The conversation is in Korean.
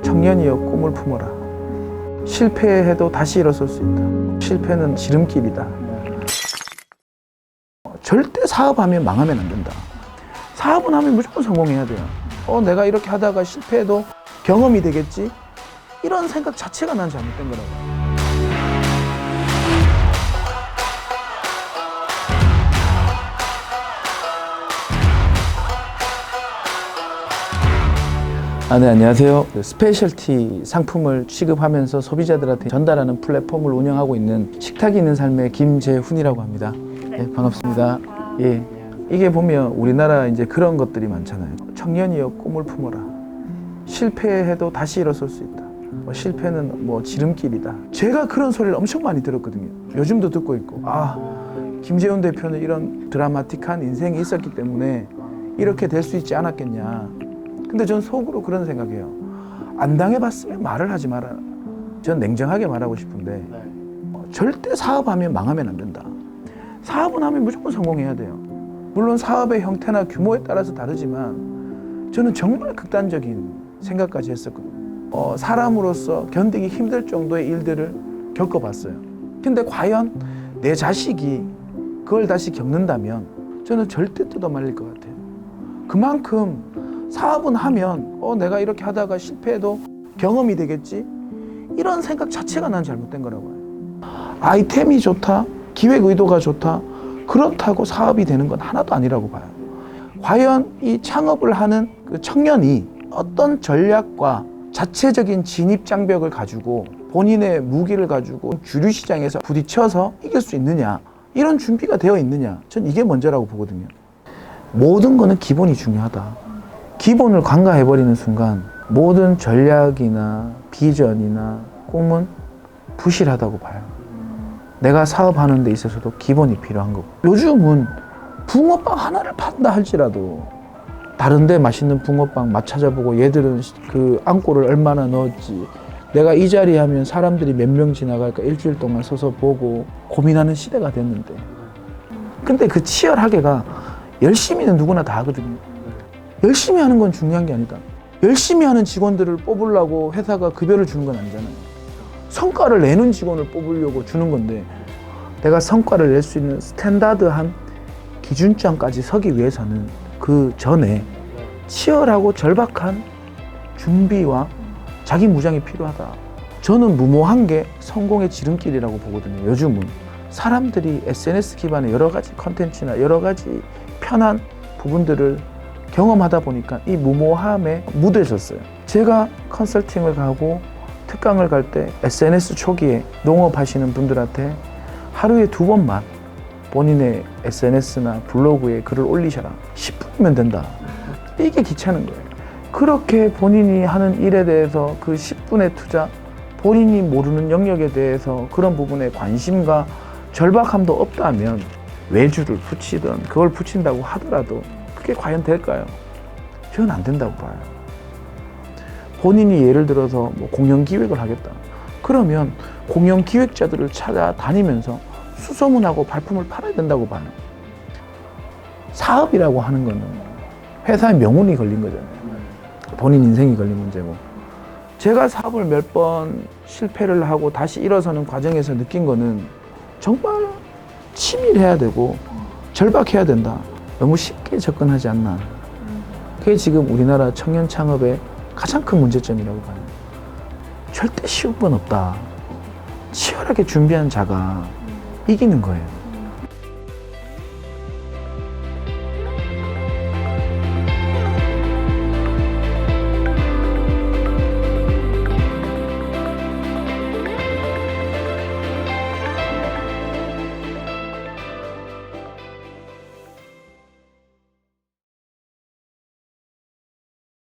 청년이여 꿈을 품어라. 실패해도 다시 일어설 수 있다. 실패는 지름길이다. 절대 사업하면 망하면 안 된다. 사업은 하면 무조건 성공해야 돼요. 내가 이렇게 하다가 실패해도 경험이 되겠지? 이런 생각 자체가 난 잘못된 거라고. 네, 안녕하세요. 스페셜티 상품을 취급하면서 소비자들한테 전달하는 플랫폼을 운영하고 있는 식탁이 있는 삶의 김재훈이라고 합니다. 네, 반갑습니다. 예, 이게 보면 우리나라 이제 그런 것들이 많잖아요. 청년이여 꿈을 품어라. 실패해도 다시 일어설 수 있다. 실패는 지름길이다. 제가 그런 소리를 엄청 많이 들었거든요. 요즘도 듣고 있고, 김재훈 대표는 이런 드라마틱한 인생이 있었기 때문에 이렇게 될 수 있지 않았겠냐. 근데 전 속으로 그런 생각해요. 안 당해봤으면 말을 하지 마라. 전 냉정하게 말하고 싶은데 절대 사업하면 망하면 안 된다. 사업은 하면 무조건 성공해야 돼요. 물론 사업의 형태나 규모에 따라서 다르지만 저는 정말 극단적인 생각까지 했었거든요. 사람으로서 견디기 힘들 정도의 일들을 겪어봤어요. 근데 과연 내 자식이 그걸 다시 겪는다면 저는 절대 뜯어말릴 것 같아요. 그만큼 사업은 하면 내가 이렇게 하다가 실패해도 경험이 되겠지? 이런 생각 자체가 난 잘못된 거라고 해요. 아이템이 좋다, 기획 의도가 좋다, 그렇다고 사업이 되는 건 하나도 아니라고 봐요. 과연 이 창업을 하는 그 청년이 어떤 전략과 자체적인 진입장벽을 가지고 본인의 무기를 가지고 주류 시장에서 부딪혀서 이길 수 있느냐, 이런 준비가 되어 있느냐, 전 이게 먼저라고 보거든요. 모든 거는 기본이 중요하다. 기본을 간과해버리는 순간 모든 전략이나 비전이나 꿈은 부실하다고 봐요. 내가 사업하는 데 있어서도 기본이 필요한 거고, 요즘은 붕어빵 하나를 판다 할지라도 다른 데 맛있는 붕어빵 맛 찾아보고 얘들은 그 앙꼬를 얼마나 넣었지, 내가 이 자리에 하면 사람들이 몇 명 지나갈까 일주일 동안 서서 보고 고민하는 시대가 됐는데, 근데 그 치열하게가 열심히는 누구나 다 하거든요. 열심히 하는 건 중요한 게 아니다. 열심히 하는 직원들을 뽑으려고 회사가 급여를 주는 건 아니잖아요. 성과를 내는 직원을 뽑으려고 주는 건데, 내가 성과를 낼 수 있는 스탠다드한 기준점까지 서기 위해서는 그 전에 치열하고 절박한 준비와 자기 무장이 필요하다. 저는 무모한 게 성공의 지름길이라고 보거든요. 요즘은 사람들이 SNS 기반의 여러 가지 컨텐츠나 여러 가지 편한 부분들을 경험하다 보니까 이 무모함에 무뎌졌어요. 제가 컨설팅을 가고 특강을 갈 때 SNS 초기에 농업하시는 분들한테 하루에 2번만 본인의 SNS나 블로그에 글을 올리셔라. 10분이면 된다. 이게 귀찮은 거예요. 그렇게 본인이 하는 일에 대해서 그 10분의 투자, 본인이 모르는 영역에 대해서 그런 부분에 관심과 절박함도 없다면 외주를 붙이든 그걸 붙인다고 하더라도 그게 과연 될까요? 저는 안 된다고 봐요. 본인이 예를 들어서 공연 기획을 하겠다. 그러면 공연 기획자들을 찾아다니면서 수소문하고 발품을 팔아야 된다고 봐요. 사업이라고 하는 거는 회사의 명운이 걸린 거잖아요. 본인 인생이 걸린 문제고. 제가 사업을 몇 번 실패를 하고 다시 일어서는 과정에서 느낀 거는 정말 치밀해야 되고 절박해야 된다. 너무 쉽게 접근하지 않나. 그게 지금 우리나라 청년 창업의 가장 큰 문제점이라고 봐요. 절대 쉬운 건 없다. 치열하게 준비한 자가 이기는 거예요.